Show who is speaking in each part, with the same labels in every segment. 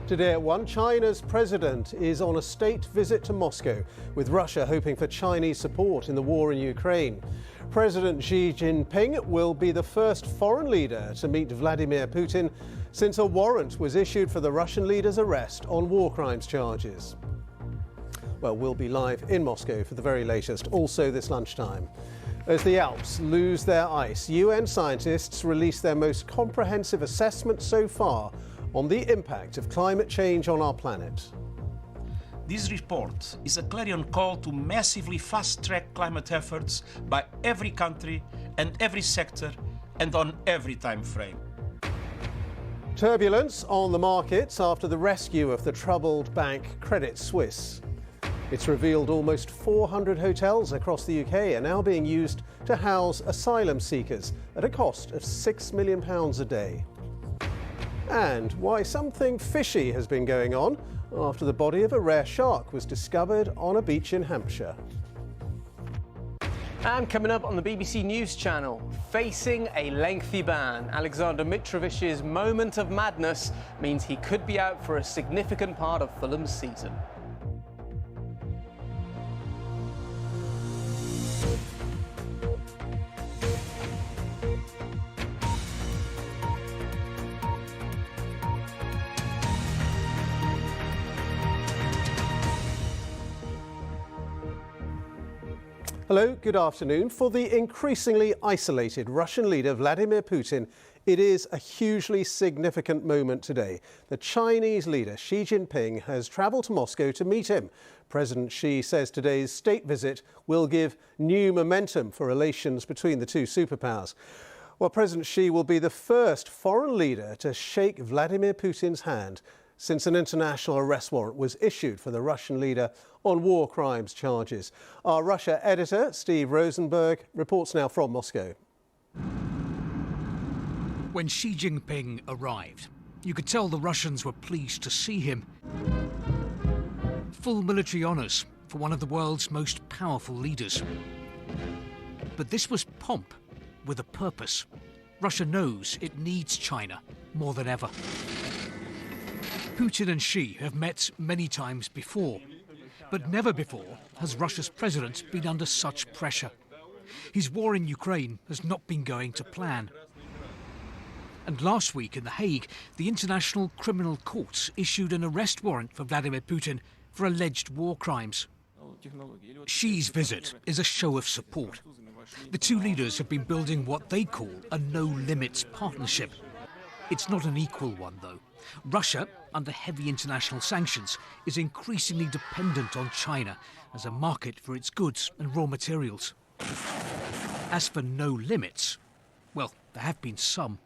Speaker 1: Today at 1, China's president is on a state visit to Moscow, with Russia hoping for Chinese support in the war in Ukraine. President Xi Jinping will be the first foreign leader to meet Vladimir Putin since a warrant was issued for the Russian leader's arrest on war crimes charges. Well, we'll be live in Moscow for the very latest, also this lunchtime. As the Alps lose their ice, UN scientists release their most comprehensive assessment so far on the impact of climate change on our planet.
Speaker 2: This report is a clarion call to massively fast-track climate efforts by every country and every sector and on every time frame.
Speaker 1: Turbulence on the markets after the rescue of the troubled bank Credit Suisse. It's revealed almost 400 hotels across the UK are now being used to house asylum seekers at a cost of £6 million a day. And why something fishy has been going on after the body of a rare shark was discovered on a beach in Hampshire.
Speaker 3: And coming up on the BBC News Channel, facing a lengthy ban, Alexander Mitrović's moment of madness means he could be out for a significant part of Fulham's season.
Speaker 1: Hello, good afternoon. For the increasingly isolated Russian leader Vladimir Putin, it is a hugely significant moment today. The Chinese leader Xi Jinping has travelled to Moscow to meet him. President Xi says today's state visit will give new momentum for relations between the two superpowers. Well, President Xi will be the first foreign leader to shake Vladimir Putin's hand since an international arrest warrant was issued for the Russian leader on war crimes charges. Our Russia editor, Steve Rosenberg, reports now from Moscow.
Speaker 4: When Xi Jinping arrived, you could tell the Russians were pleased to see him. Full military honours for one of the world's most powerful leaders. But this was pomp with a purpose. Russia knows it needs China more than ever. Putin and Xi have met many times before, but never before has Russia's president been under such pressure. His war in Ukraine has not been going to plan. And last week in The Hague, the International Criminal Court issued an arrest warrant for Vladimir Putin for alleged war crimes. Xi's visit is a show of support. The two leaders have been building what they call a no-limits partnership. It's not an equal one, though. Russia, under heavy international sanctions, is increasingly dependent on China as a market for its goods and raw materials. As for no limits, well, there have been some.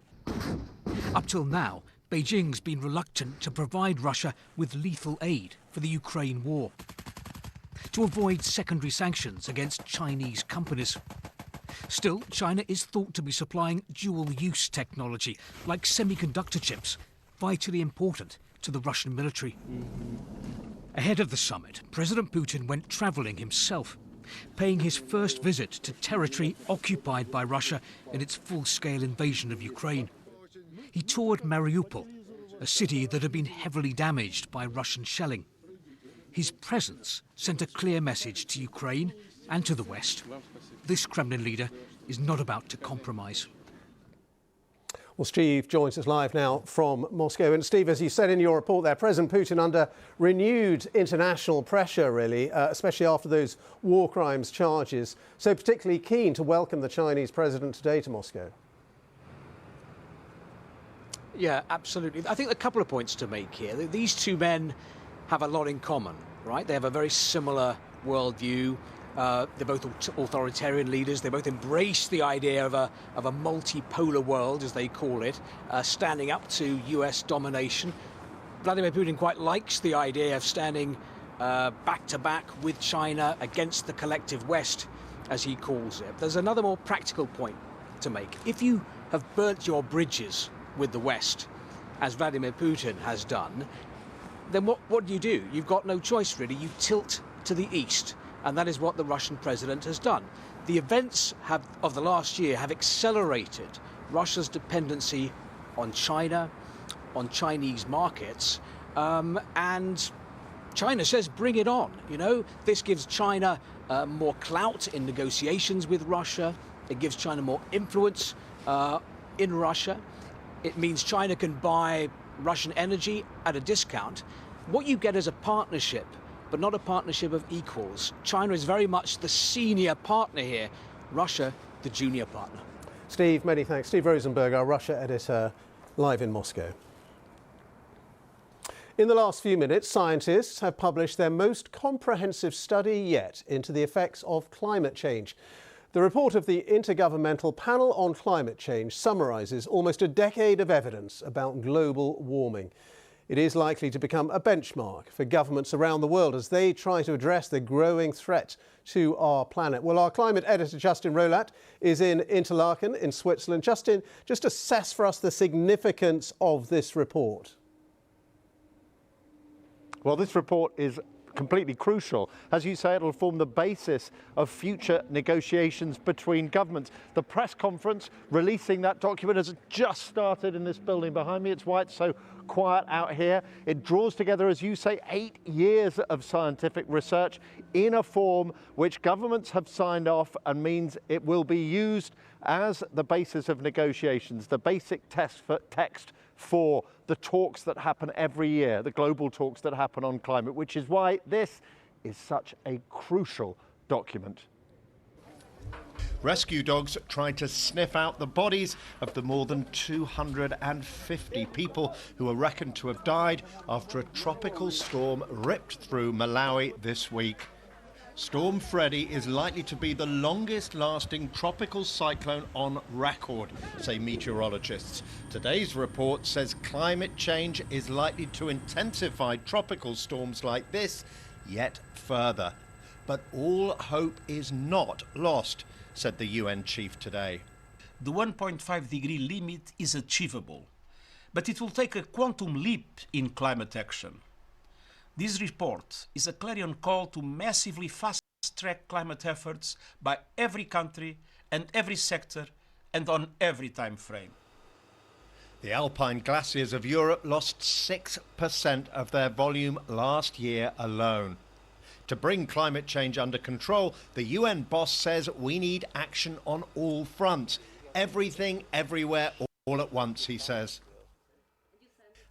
Speaker 4: Up till now, Beijing's been reluctant to provide Russia with lethal aid for the Ukraine war, to avoid secondary sanctions against Chinese companies. Still, China is thought to be supplying dual-use technology, like semiconductor chips, vitally important to the Russian military. Ahead of the summit, President Putin went travelling himself, paying his first visit to territory occupied by Russia in its full-scale invasion of Ukraine. He toured Mariupol, a city that had been heavily damaged by Russian shelling. His presence sent a clear message to Ukraine and to the West. This Kremlin leader is not about to compromise.
Speaker 1: Well, Steve joins us live now from Moscow. And Steve, as you said in your report there, President Putin under renewed international pressure, really, especially after those war crimes charges. So particularly keen to welcome the Chinese president today to Moscow.
Speaker 5: Yeah, absolutely. I think a couple of points to make here. These two men have a lot in common, right? They have a very similar worldview. They're both authoritarian leaders. They both embrace the idea of a multipolar world, as they call it, standing up to US domination. Vladimir Putin quite likes the idea of standing back to back with China against the collective West, as he calls it. There's another more practical point to make. If you have burnt your bridges with the West, as Vladimir Putin has done, then what do? You've got no choice, really. You tilt to the east. And that is what the Russian president has done. The events of the last year have accelerated Russia's dependency on China, on Chinese markets, and China says, bring it on. You know, this gives China more clout in negotiations with Russia. It gives China more influence in Russia. It means China can buy Russian energy at a discount. What you get is a partnership, but not a partnership of equals. China is very much the senior partner here, Russia the junior partner.
Speaker 1: Steve, many thanks. Steve Rosenberg, our Russia editor, live in Moscow. In the last few minutes, scientists have published their most comprehensive study yet into the effects of climate change. The report of the Intergovernmental Panel on Climate Change summarises almost a decade of evidence about global warming. It is likely to become a benchmark for governments around the world as they try to address the growing threat to our planet. Well, our climate editor, Justin Rolat, is in Interlaken in Switzerland. Justin, just assess for us the significance of this report.
Speaker 6: Well, this report is completely crucial. As you say, it'll form the basis of future negotiations between governments. The press conference releasing that document has just started in this building behind me. It's why it's so quiet out here. It draws together, as you say, 8 years of scientific research in a form which governments have signed off and means it will be used as the basis of negotiations, the basic text for the talks that happen every year, the global talks that happen on climate, which is why this is such a crucial document.
Speaker 7: Rescue dogs tried to sniff out the bodies of the more than 250 people who are reckoned to have died after a tropical storm ripped through Malawi this week. Storm Freddy is likely to be the longest-lasting tropical cyclone on record, say meteorologists. Today's report says climate change is likely to intensify tropical storms like this yet further. But all hope is not lost, said the UN chief today.
Speaker 2: The 1.5-degree limit is achievable, but it will take a quantum leap in climate action. This report is a clarion call to massively fast-track climate efforts by every country and every sector and on every time frame.
Speaker 7: The alpine glaciers of Europe lost 6% of their volume last year alone. To bring climate change under control, the UN boss says we need action on all fronts. Everything, everywhere, all at once, he says.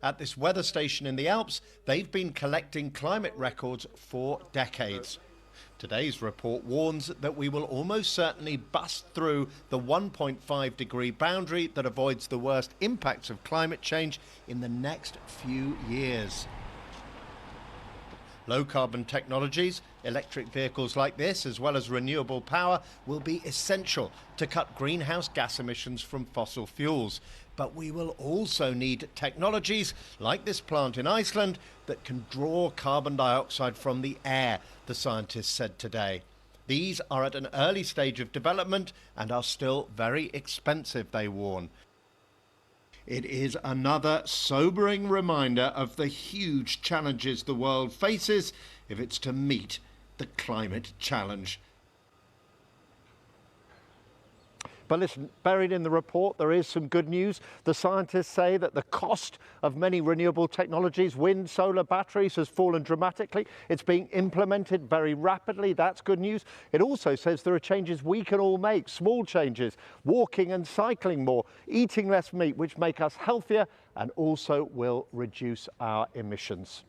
Speaker 7: At this weather station in the Alps, they've been collecting climate records for decades. Today's report warns that we will almost certainly bust through the 1.5-degree boundary that avoids the worst impacts of climate change in the next few years. Low-carbon technologies, electric vehicles like this, as well as renewable power, will be essential to cut greenhouse gas emissions from fossil fuels. But we will also need technologies like this plant in Iceland that can draw carbon dioxide from the air, the scientists said today. These are at an early stage of development and are still very expensive, they warn. It is another sobering reminder of the huge challenges the world faces if it's to meet the climate challenge.
Speaker 6: But listen, buried in the report, there is some good news. The scientists say that the cost of many renewable technologies, wind, solar, batteries, has fallen dramatically. It's being implemented very rapidly. That's good news. It also says there are changes we can all make, small changes, walking and cycling more, eating less meat, which make us healthier and also will reduce our emissions.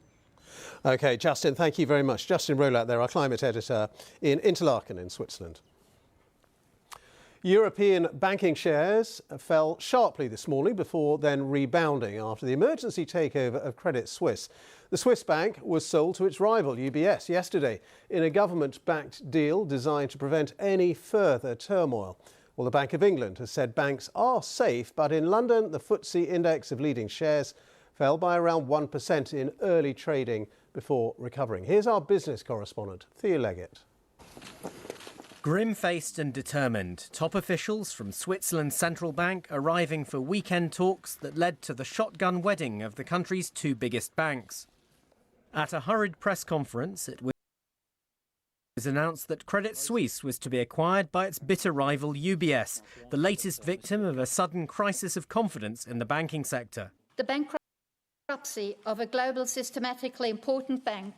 Speaker 1: OK, Justin, thank you very much. Justin Rolat there, our climate editor in Interlaken in Switzerland. European banking shares fell sharply this morning before then rebounding after the emergency takeover of Credit Suisse. The Swiss bank was sold to its rival UBS yesterday in a government-backed deal designed to prevent any further turmoil. Well, the Bank of England has said banks are safe, but in London, the FTSE index of leading shares fell by around 1% in early trading before recovering. Here's our business correspondent, Theo Leggett.
Speaker 8: Grim-faced and determined, top officials from Switzerland's central bank arriving for weekend talks that led to the shotgun wedding of the country's two biggest banks. At a hurried press conference, it was announced that Credit Suisse was to be acquired by its bitter rival UBS, the latest victim of a sudden crisis of confidence in the banking sector.
Speaker 9: The bankruptcy Bankruptcy of a global systematically important bank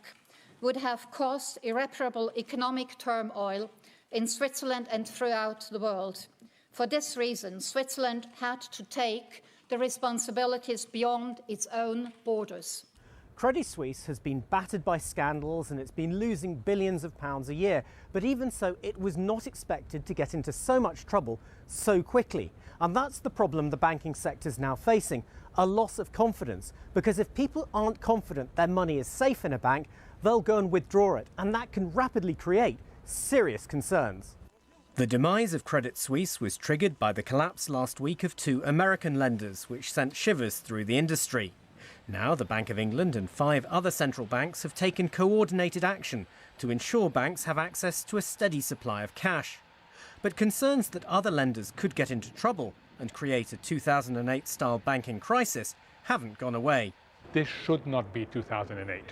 Speaker 9: would have caused irreparable economic turmoil in Switzerland and throughout the world. For this reason, Switzerland had to take the responsibilities beyond its own borders.
Speaker 8: Credit Suisse has been battered by scandals and it's been losing billions of pounds a year. But even so, it was not expected to get into so much trouble so quickly. And that's the problem the banking sector is now facing, a loss of confidence. Because if people aren't confident their money is safe in a bank, they'll go and withdraw it. And that can rapidly create serious concerns. The demise of Credit Suisse was triggered by the collapse last week of 2 American lenders, which sent shivers through the industry. Now, the Bank of England and 5 other central banks have taken coordinated action to ensure banks have access to a steady supply of cash. But concerns that other lenders could get into trouble and create a 2008-style banking crisis haven't gone away.
Speaker 10: This should not be 2008.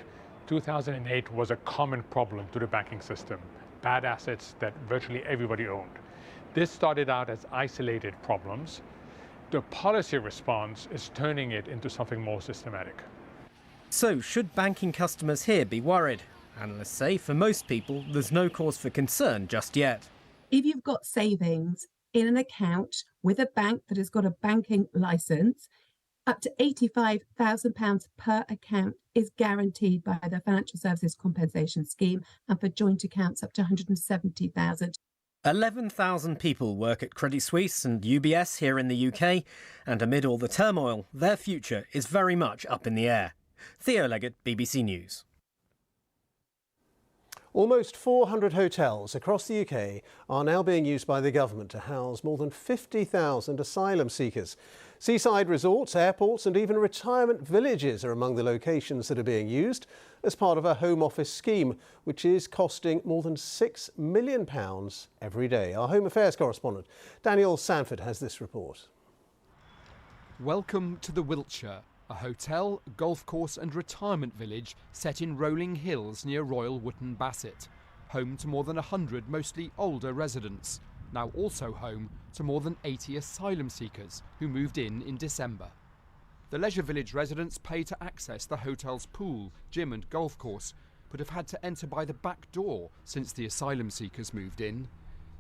Speaker 10: 2008 was a common problem to the banking system, bad assets that virtually everybody owned. This started out as isolated problems. The policy response is turning it into something more systematic.
Speaker 8: So, should banking customers here be worried? Analysts say for most people, there's no cause for concern just yet.
Speaker 11: If you've got savings in an account with a bank that has got a banking licence, up to £85,000 per account is guaranteed by the Financial Services Compensation Scheme, and for joint accounts up to £170,000.
Speaker 8: 11,000 people work at Credit Suisse and UBS here in the UK, and amid all the turmoil, their future is very much up in the air. Theo Leggett, BBC News.
Speaker 1: Almost 400 hotels across the UK are now being used by the government to house more than 50,000 asylum seekers. Seaside resorts, airports and even retirement villages are among the locations that are being used as part of a Home Office scheme, which is costing more than £6 million every day. Our Home Affairs correspondent Daniel Sanford has this report.
Speaker 12: Welcome to the Wiltshire, a hotel, golf course and retirement village set in rolling hills near Royal Wootton Bassett, home to more than 100 mostly older residents, now also home to more than 80 asylum seekers who moved in December. The Leisure Village residents pay to access the hotel's pool, gym and golf course, but have had to enter by the back door since the asylum seekers moved in.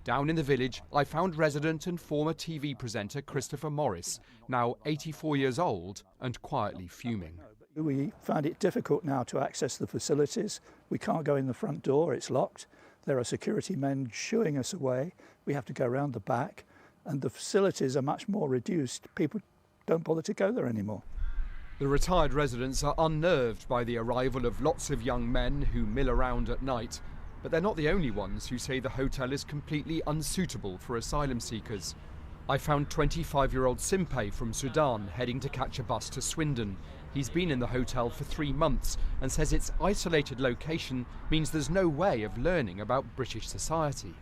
Speaker 12: Down in the village, I found resident and former TV presenter Christopher Morris, now 84 years old and quietly fuming.
Speaker 13: We find it difficult now to access the facilities. We can't go in the front door, it's locked. There are security men shooing us away. We have to go around the back, and the facilities are much more reduced. People don't bother to go there anymore.
Speaker 12: The retired residents are unnerved by the arrival of lots of young men who mill around at night. But they're not the only ones who say the hotel is completely unsuitable for asylum seekers. I found 25-year-old Simpei from Sudan heading to catch a bus to Swindon. He's been in the hotel for 3 months and says its isolated location means there's no way of learning about British society.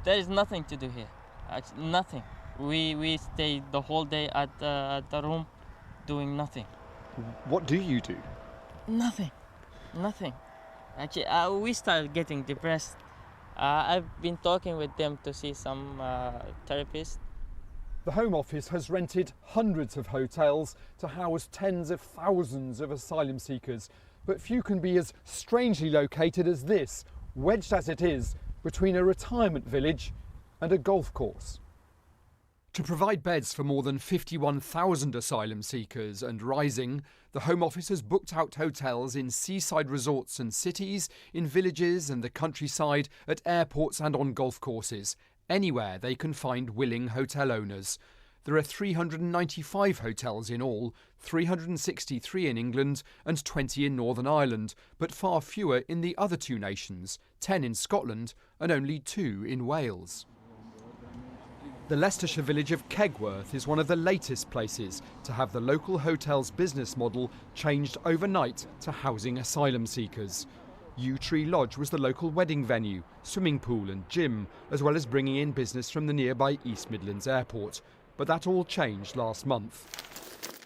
Speaker 14: There is nothing to do here, actually, nothing. We stay the whole day at the room doing nothing.
Speaker 12: What do you do?
Speaker 14: Nothing. Actually, we started getting depressed. I've been talking with them to see some therapists.
Speaker 12: The Home Office has rented hundreds of hotels to house tens of thousands of asylum seekers, but few can be as strangely located as this, wedged as it is between a retirement village and a golf course. To provide beds for more than 51,000 asylum seekers and rising, the Home Office has booked out hotels in seaside resorts and cities, in villages and the countryside, at airports and on golf courses, anywhere they can find willing hotel owners. There are 395 hotels in all, 363 in England and 20 in Northern Ireland, but far fewer in the other 2 nations, 10 in Scotland and only 2 in Wales. The Leicestershire village of Kegworth is one of the latest places to have the local hotel's business model changed overnight to housing asylum seekers. Yew Tree Lodge was the local wedding venue, swimming pool and gym, as well as bringing in business from the nearby East Midlands Airport. But that all changed last month.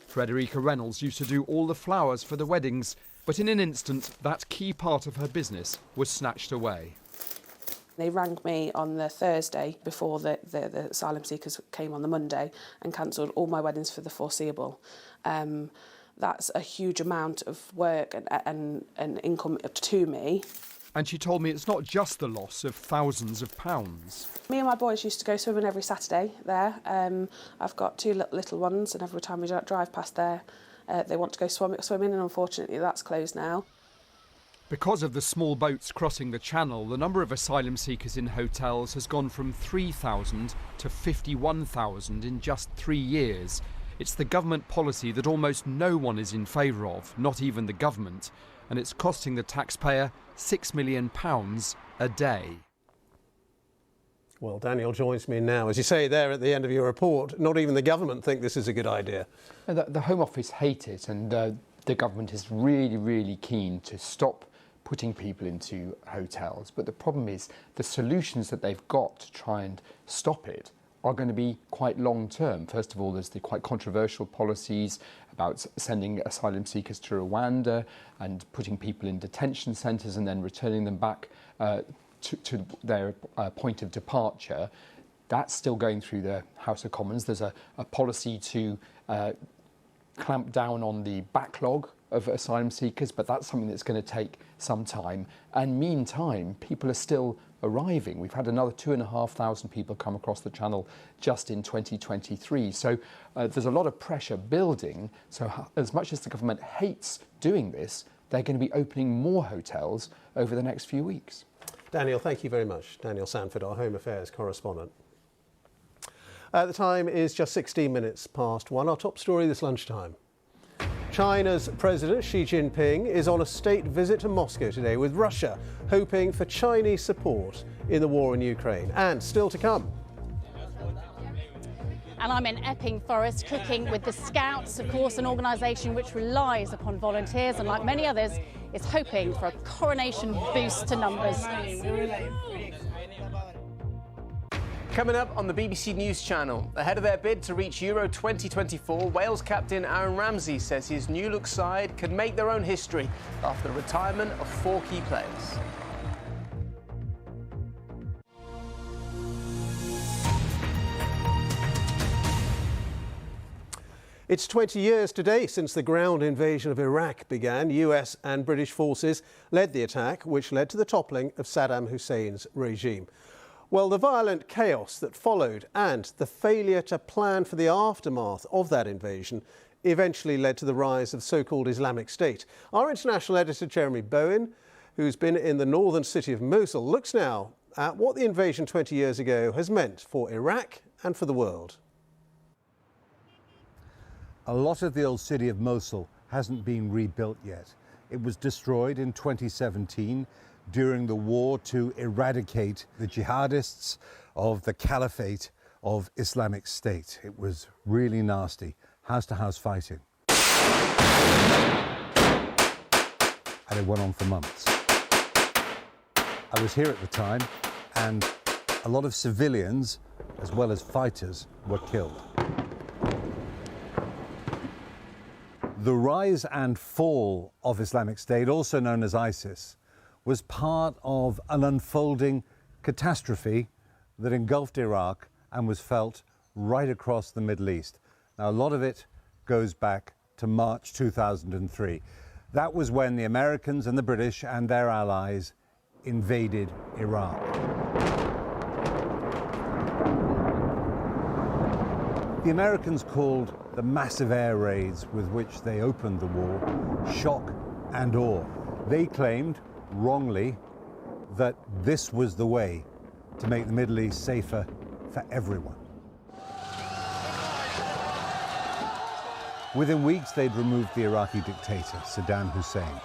Speaker 12: Frederica Reynolds used to do all the flowers for the weddings, but in an instant that key part of her business was snatched away.
Speaker 15: They rang me on the Thursday before the asylum seekers came on the Monday and cancelled all my weddings for the foreseeable. that's a huge amount of work and income to me.
Speaker 12: And she told me it's not just the loss of thousands of pounds.
Speaker 15: Me and my boys used to go swimming every Saturday there. I've got two little ones, and every time we drive past there, they want to go swimming, and unfortunately that's closed now.
Speaker 12: Because of the small boats crossing the channel, the number of asylum seekers in hotels has gone from 3,000 to 51,000 in just 3 years. It's the government policy that almost no one is in favour of, not even the government, and it's costing the taxpayer £6 million a day.
Speaker 1: Well, Daniel joins me now. As you say there at the end of your report, not even the government think this is a good idea.
Speaker 16: The Home Office hate it, and the government is really, really keen to stop putting people into hotels. But the problem is the solutions that they've got to try and stop it are going to be quite long term. First of all, there's the quite controversial policies about sending asylum seekers to Rwanda and putting people in detention centres and then returning them back to their point of departure. That's still going through the House of Commons. There's a policy to clamp down on the backlog of asylum seekers, but that's something that's going to take some time. And meantime, people are still arriving. We've had another 2,500 people come across the channel just in 2023. So there's a lot of pressure building. So as much as the government hates doing this, they're going to be opening more hotels over the next few weeks.
Speaker 1: Daniel, thank you very much. Daniel Sanford, our Home Affairs correspondent. The time is just 16 minutes past 1. Our top story this lunchtime. China's President Xi Jinping is on a state visit to Moscow today, with Russia hoping for Chinese support in the war in Ukraine. And still to come.
Speaker 17: And I'm in Epping Forest, cooking with the Scouts, of course, an organisation which relies upon volunteers and, like many others, is hoping for a coronation boost to numbers.
Speaker 3: Coming up on the BBC News Channel, ahead of their bid to reach Euro 2024, Wales captain Aaron Ramsey says his new look side could make their own history after the retirement of 4 key players.
Speaker 1: It's 20 years today since the ground invasion of Iraq began. US and British forces led the attack, which led to the toppling of Saddam Hussein's regime. Well, the violent chaos that followed and the failure to plan for the aftermath of that invasion eventually led to the rise of so-called Islamic State. Our international editor, Jeremy Bowen, who's been in the northern city of Mosul, looks now at what the invasion 20 years ago has meant for Iraq and for the world.
Speaker 18: A lot of the old city of Mosul hasn't been rebuilt yet. It was destroyed in 2017 during the war to eradicate the jihadists of the Caliphate of Islamic State. It was really nasty, house-to-house fighting. And it went on for months. I was here at the time, and a lot of civilians, as well as fighters, were killed. The rise and fall of Islamic State, also known as ISIS, was part of an unfolding catastrophe that engulfed Iraq and was felt right across the Middle East. Now, a lot of it goes back to March 2003. That was when the Americans and the British and their allies invaded Iraq. The Americans called the massive air raids with which they opened the war shock and awe. They claimed, wrongly, that this was the way to make the Middle East safer for everyone. Within weeks, they'd removed the Iraqi dictator, Saddam Hussein.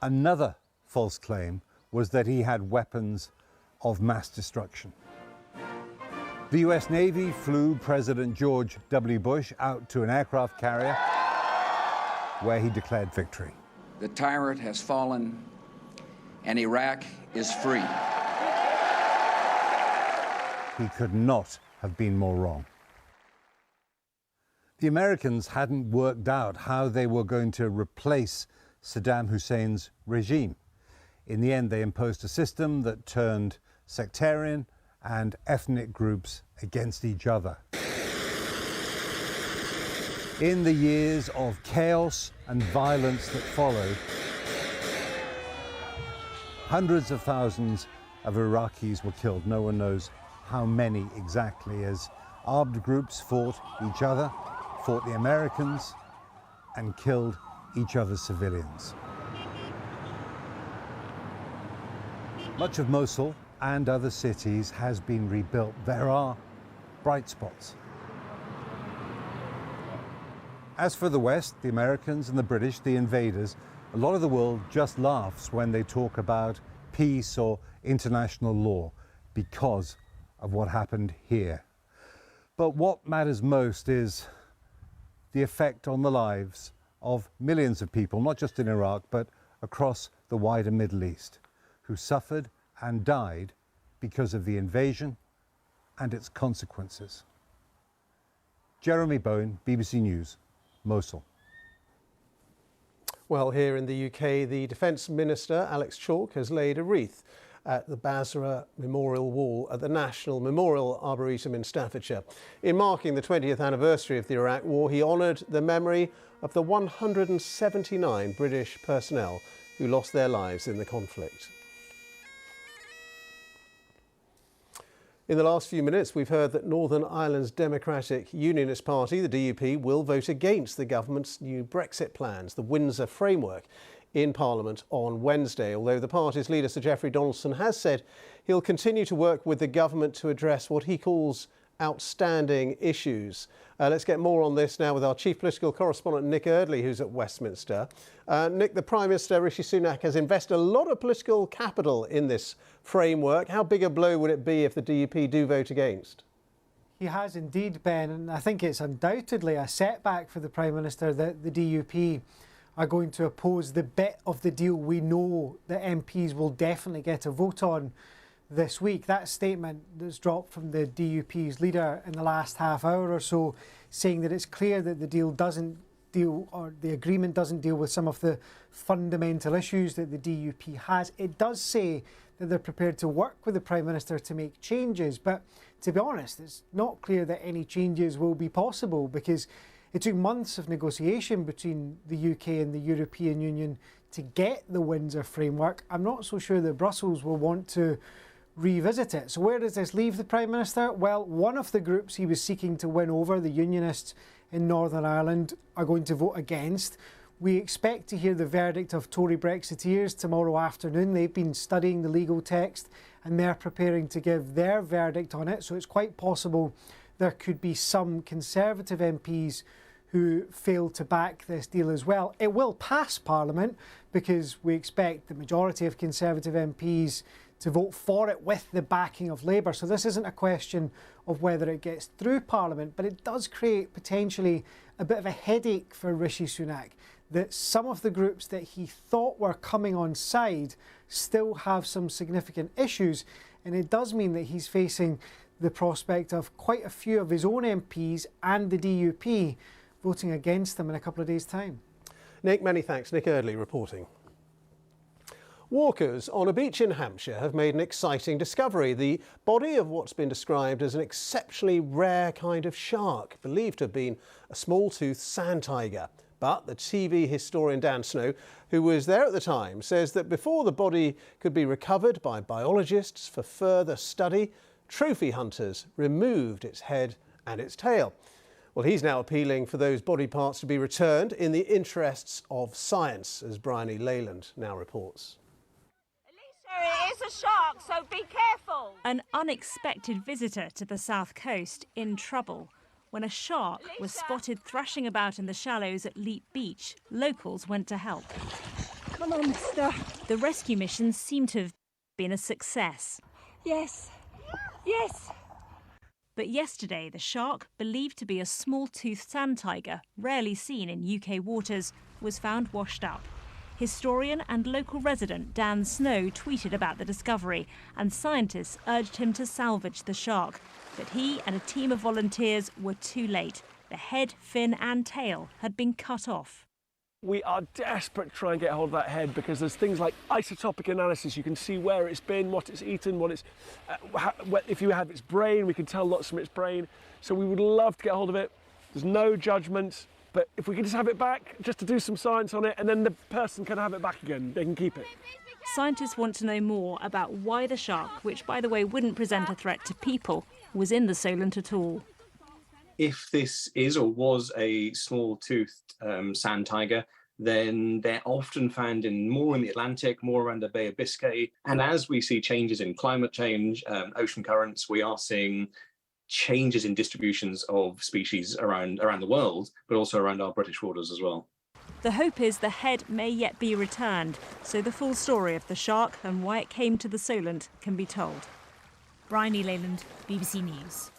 Speaker 18: Another false claim was that he had weapons of mass destruction. The US Navy flew President George W. Bush out to an aircraft carrier where he declared victory.
Speaker 19: The tyrant has fallen, and Iraq is free.
Speaker 18: He could not have been more wrong. The Americans hadn't worked out how they were going to replace Saddam Hussein's regime. In the end, they imposed a system that turned sectarian and ethnic groups against each other. In the years of chaos and violence that followed, hundreds of thousands of Iraqis were killed. No one knows how many exactly, as armed groups fought each other, fought the Americans, and killed each other's civilians. Much of Mosul and other cities has been rebuilt. There are bright spots. As for the West, the Americans and the British, the invaders, a lot of the world just laughs when they talk about peace or international law because of what happened here. But what matters most is the effect on the lives of millions of people, not just in Iraq, but across the wider Middle East, who suffered and died because of the invasion and its consequences. Jeremy Bowen, BBC News, Mosul.
Speaker 1: Well, here in the UK, the Defence Minister, Alex Chalk, has laid a wreath at the Basra Memorial Wall at the National Memorial Arboretum in Staffordshire. In marking the 20th anniversary of the Iraq War, he honoured the memory of the 179 British personnel who lost their lives in the conflict. In the last few minutes, we've heard that Northern Ireland's Democratic Unionist Party, the DUP, will vote against the government's new Brexit plans, the Windsor framework, in Parliament on Wednesday, although the party's leader, Sir Geoffrey Donaldson, has said he'll continue to work with the government to address what he calls outstanding issues. Let's get more on this now with our chief political correspondent, Nick Eardley, who's at Westminster. Nick, the Prime Minister, Rishi Sunak, has invested a lot of political capital in this framework. How big a blow would it be if the DUP do vote against?
Speaker 20: He has indeed, Ben, and I think it's undoubtedly a setback for the Prime Minister that the DUP are going to oppose the bit of the deal we know that MPs will definitely get a vote on this week. That statement that's dropped from the DUP's leader in the last half hour or so, saying that it's clear that the deal doesn't deal, or the agreement doesn't deal with some of the fundamental issues that the DUP has. It does say that they're prepared to work with the Prime Minister to make changes, but to be honest, it's not clear that any changes will be possible, because it took months of negotiation between the UK and the European Union to get the Windsor framework. I'm not so sure that Brussels will want to revisit it. So where does this leave the Prime Minister? Well, one of the groups he was seeking to win over, the Unionists in Northern Ireland, are going to vote against. We expect to hear the verdict of Tory Brexiteers tomorrow afternoon. They've been studying the legal text and they're preparing to give their verdict on it. So it's quite possible there could be some Conservative MPs who fail to back this deal as well. It will pass Parliament because we expect the majority of Conservative MPs to vote for it with the backing of Labour. So this isn't a question of whether it gets through Parliament, but it does create potentially a bit of a headache for Rishi Sunak, that some of the groups that he thought were coming on side still have some significant issues. And it does mean that he's facing the prospect of quite a few of his own MPs and the DUP voting against them in a couple of days' time.
Speaker 1: Nick, many thanks. Nick Eardley reporting. Walkers on a beach in Hampshire have made an exciting discovery. The body of what's been described as an exceptionally rare kind of shark, believed to have been a small-toothed sand tiger. But the TV historian Dan Snow, who was there at the time, says that before the body could be recovered by biologists for further study, trophy hunters removed its head and its tail. Well, he's now appealing for those body parts to be returned in the interests of science, as Bryony Leyland now reports.
Speaker 21: It is a shark, so be careful. An unexpected visitor to the south coast in trouble. When a shark was spotted thrashing about in the shallows at Leap Beach, locals went to help. Come on, mister. The rescue mission seemed to have been a success. Yes. Yes. But yesterday, the shark, believed to be a small-toothed sand tiger, rarely seen in UK waters, was found washed up. Historian and local resident Dan Snow tweeted about the discovery, and scientists urged him to salvage the shark. But he and a team of volunteers were too late. The head, fin and tail had been cut off.
Speaker 22: We are desperate to try and get hold of that head, because there's things like isotopic analysis. You can see where it's been, what it's eaten, what it's. If you have its brain, we can tell lots from its brain. So we would love to get hold of it. There's no judgment. But if we can just have it back, just to do some science on it, and then the person can have it back again, they can keep it.
Speaker 21: Scientists want to know more about why the shark, which by the way wouldn't present a threat to people, was in the Solent at all.
Speaker 4: If this is or was a small-toothed sand tiger, then they're often found more in the Atlantic, more around the Bay of Biscay. And as we see changes in climate change, ocean currents, we are seeing changes in distributions of species around the world, but also around our British waters as well.
Speaker 21: The hope is the head may yet be returned, so the full story of the shark and why it came to the Solent can be told.
Speaker 5: Bryony Leyland, BBC News.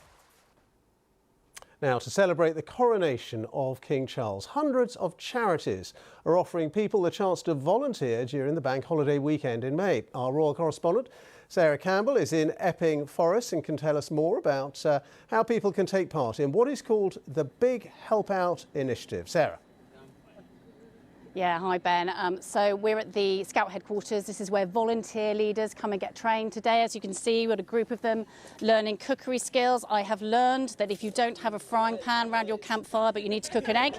Speaker 1: Now, to celebrate the coronation of King Charles, hundreds of charities are offering people the chance to volunteer during the bank holiday weekend in May. Our royal correspondent, Sarah Campbell, is in Epping Forest and can tell us more about how people can take part in what is called the Big Help Out initiative. Sarah.
Speaker 17: Yeah, hi Ben. So we're at the Scout headquarters. This is where volunteer leaders come and get trained today. As you can see, we've got a group of them learning cookery skills. I have learned that if you don't have a frying pan around your campfire, but you need to cook an egg,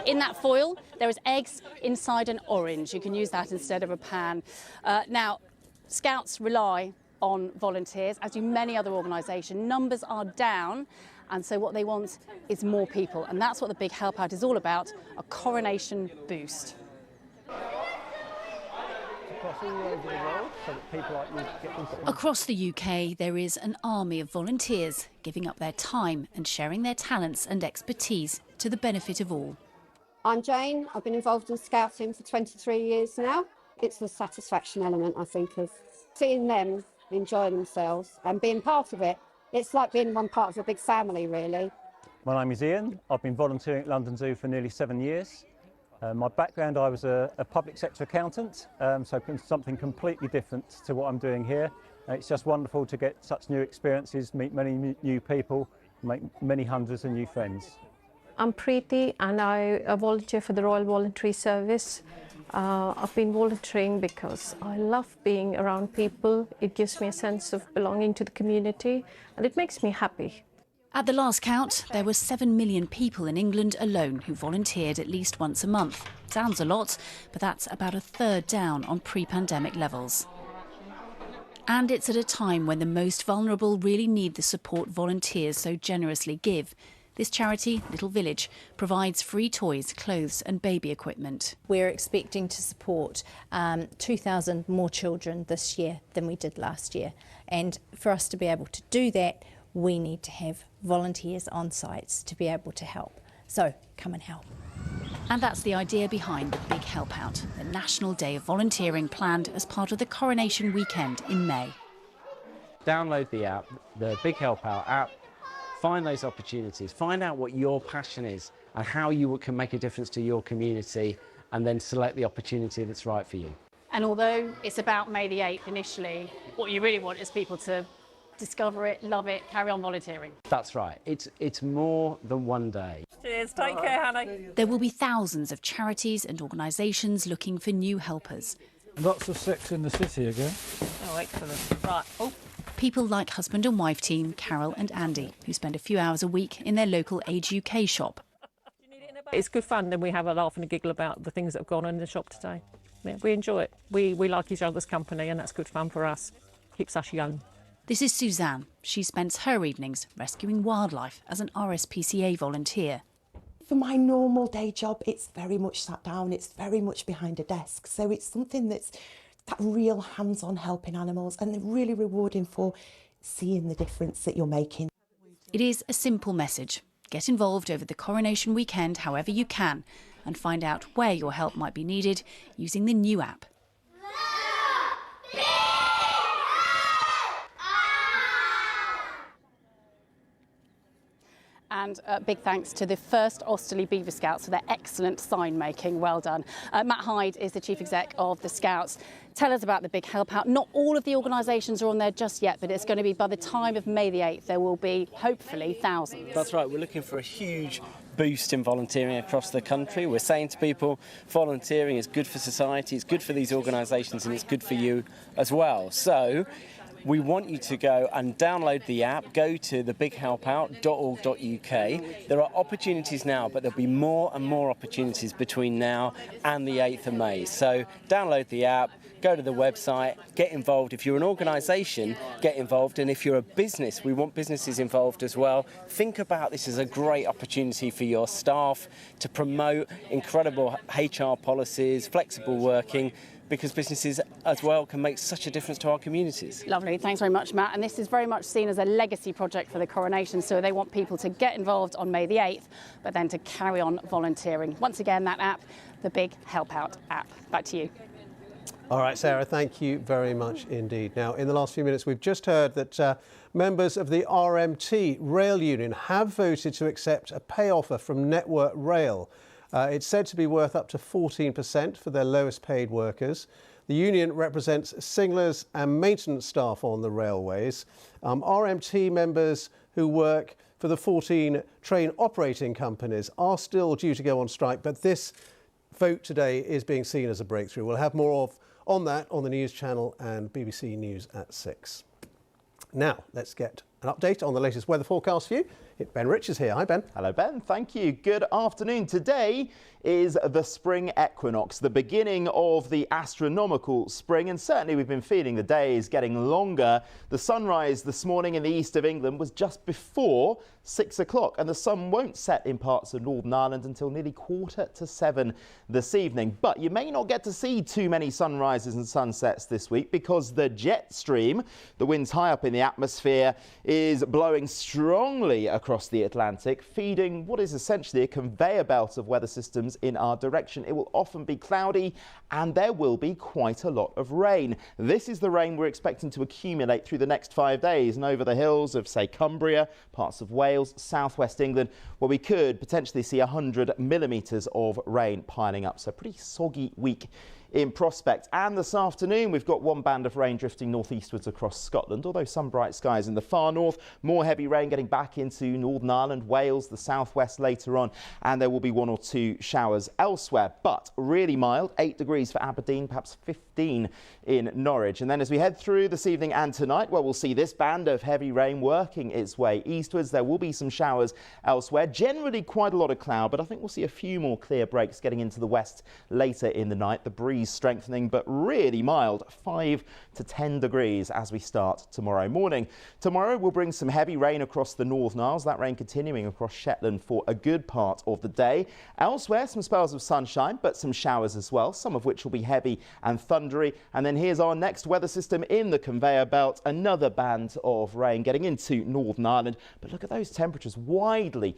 Speaker 17: in that foil there is eggs inside an orange. You can use that instead of a pan. Now, Scouts rely on volunteers, as do many other organisations. Numbers are down. And so what they want is more people. And that's what the Big Help Out is all about, a coronation boost.
Speaker 5: Across the UK, there is an army of volunteers giving up their time and sharing their talents and expertise to the benefit of all.
Speaker 23: I'm Jane. I've been involved in Scouting for 23 years now. It's the satisfaction element, I think, of seeing them enjoy themselves and being part of it. It's like being one part of a big family, really.
Speaker 24: My name is Ian. I've been volunteering at London Zoo for nearly 7 years. My background, I was a public sector accountant, so something completely different to what I'm doing here. It's just wonderful to get such new experiences, meet many new people, make many hundreds of new friends.
Speaker 25: I'm Preeti and I volunteer for the Royal Voluntary Service. I've been volunteering because I love being around people. It gives me a sense of belonging to the community and it makes me happy.
Speaker 5: At the last count, there were 7 million people in England alone who volunteered at least once a month. Sounds a lot, but that's about a third down on pre-pandemic levels. And it's at a time when the most vulnerable really need the support volunteers so generously give. This charity, Little Village, provides free toys, clothes and baby equipment.
Speaker 26: We're expecting to support 2,000 more children this year than we did last year. And for us to be able to do that, we need to have volunteers on sites to be able to help. So come and help.
Speaker 5: And that's the idea behind the Big Help Out, the National Day of Volunteering planned as part of the Coronation Weekend in May.
Speaker 27: Download the app, the Big Help Out app, find those opportunities, find out what your passion is and how you can make a difference to your community, and then select the opportunity that's right for you.
Speaker 17: And although it's about May the 8th initially, what you really want is people to discover it, love it, carry on volunteering.
Speaker 27: That's right. It's more than one day.
Speaker 17: Cheers. Take care, Hannah.
Speaker 5: There will be thousands of charities and organisations looking for new helpers.
Speaker 28: Lots of Sex in the City again.
Speaker 17: Oh, excellent. Right. Oh.
Speaker 5: People like husband and wife team Carol and Andy, who spend a few hours a week in their local Age UK shop.
Speaker 25: It's good fun and we have a laugh and a giggle about the things that have gone on in the shop today. Yeah, we enjoy it. We like each other's company and that's good fun for us. Keeps us young.
Speaker 5: This is Suzanne. She spends her evenings rescuing wildlife as an RSPCA volunteer.
Speaker 29: For my normal day job, it's very much sat down, it's very much behind a desk. So it's something that's that real hands-on helping animals and really rewarding for seeing the difference that you're making.
Speaker 5: It is a simple message. Get involved over the Coronation Weekend however you can and find out where your help might be needed using the new app.
Speaker 17: And big thanks to the first Austerley Beaver Scouts for their excellent sign making. Well done. Matt Hyde is the Chief Exec of the Scouts. Tell us about the Big Help Out. Not all of the organisations are on there just yet, but it's going to be by the time of May the 8th, there will be hopefully thousands.
Speaker 30: That's right. We're looking for a huge boost in volunteering across the country. We're saying to people, volunteering is good for society, it's good for these organisations and it's good for you as well. So we want you to go and download the app, go to thebighelpout.org.uk. There are opportunities now, but there'll be more and more opportunities between now and the 8th of May. So download the app, go to the website, get involved. If you're an organisation, get involved. And if you're a business, we want businesses involved as well. Think about this as a great opportunity for your staff to promote incredible HR policies, flexible working, because businesses as well can make such a difference to our communities.
Speaker 17: Lovely, thanks very much, Matt. And this is very much seen as a legacy project for the coronation, so they want people to get involved on May the 8th, but then to carry on volunteering. Once again, that app, the Big Help Out app. Back to you.
Speaker 1: All right, Sarah, thank you very much indeed. Now, in the last few minutes, we've just heard that members of the RMT rail union have voted to accept a pay offer from Network Rail. It's said to be worth up to 14% for their lowest paid workers. The union represents signallers and maintenance staff on the railways. RMT members who work for the 14 train operating companies are still due to go on strike, but this vote today is being seen as a breakthrough. We'll have more on that on the News Channel and BBC News at 6. Now, let's get an update on the latest weather forecast for you. Ben Rich is here. Hi, Ben.
Speaker 2: Hello, Ben. Thank you. Good afternoon. Today is the spring equinox, the beginning of the astronomical spring, and certainly we've been feeling the days getting longer. The sunrise this morning in the east of England was just before 6 o'clock, and the sun won't set in parts of Northern Ireland until nearly 6:45 this evening. But you may not get to see too many sunrises and sunsets this week because the jet stream, the winds high up in the atmosphere, is blowing strongly across the Atlantic, feeding what is essentially a conveyor belt of weather systems in our direction. It will often be cloudy and there will be quite a lot of rain. This is the rain we're expecting to accumulate through the next 5 days and over the hills of, say, Cumbria, parts of Wales, southwest England, where we could potentially see 100 millimetres of rain piling up. So pretty soggy week in prospect. And this afternoon we've got one band of rain drifting northeastwards across Scotland, although some bright skies in the far north. More heavy rain getting back into Northern Ireland, Wales, the southwest later on, and there will be 1 or 2 showers elsewhere, but really mild. 8 degrees for Aberdeen, perhaps 15 in Norwich. And then as we head through this evening and tonight, well, we'll see this band of heavy rain working its way eastwards. There will be some showers elsewhere, generally quite a lot of cloud, but I think we'll see a few more clear breaks getting into the west later in the night. The breeze strengthening, but really mild, 5 to 10 degrees as we start tomorrow morning. Tomorrow will bring some heavy rain across the Northern Isles, that rain continuing across Shetland for a good part of the day. Elsewhere, some spells of sunshine, but some showers as well, some of which will be heavy and thundery. And then here's our next weather system in the conveyor belt, another band of rain getting into Northern Ireland. But look at those temperatures, widely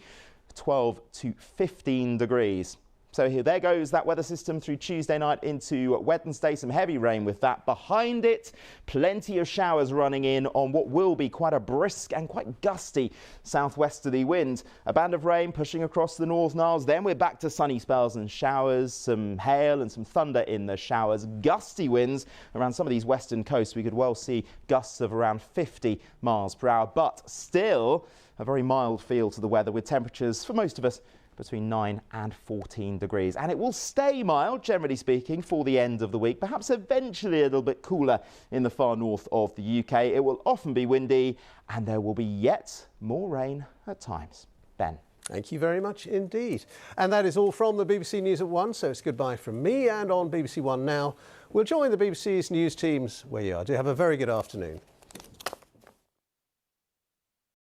Speaker 2: 12 to 15 degrees. So there goes that weather system through Tuesday night into Wednesday. Some heavy rain with that. Behind it, plenty of showers running in on what will be quite a brisk and quite gusty southwesterly wind. A band of rain pushing across the Northern Isles. Then we're back to sunny spells and showers, some hail and some thunder in the showers. Gusty winds around some of these western coasts. We could well see gusts of around 50 miles per hour. But still a very mild feel to the weather with temperatures for most of us between 9 and 14 degrees. And it will stay mild, generally speaking, for the end of the week, perhaps eventually a little bit cooler in the far north of the UK. It will often be windy and there will be yet more rain at times. Ben.
Speaker 1: Thank you very much indeed. And that is all from the BBC News at 1, so it's goodbye from me. And on BBC One Now, we'll join the BBC's news teams where you are. Do have a very good afternoon.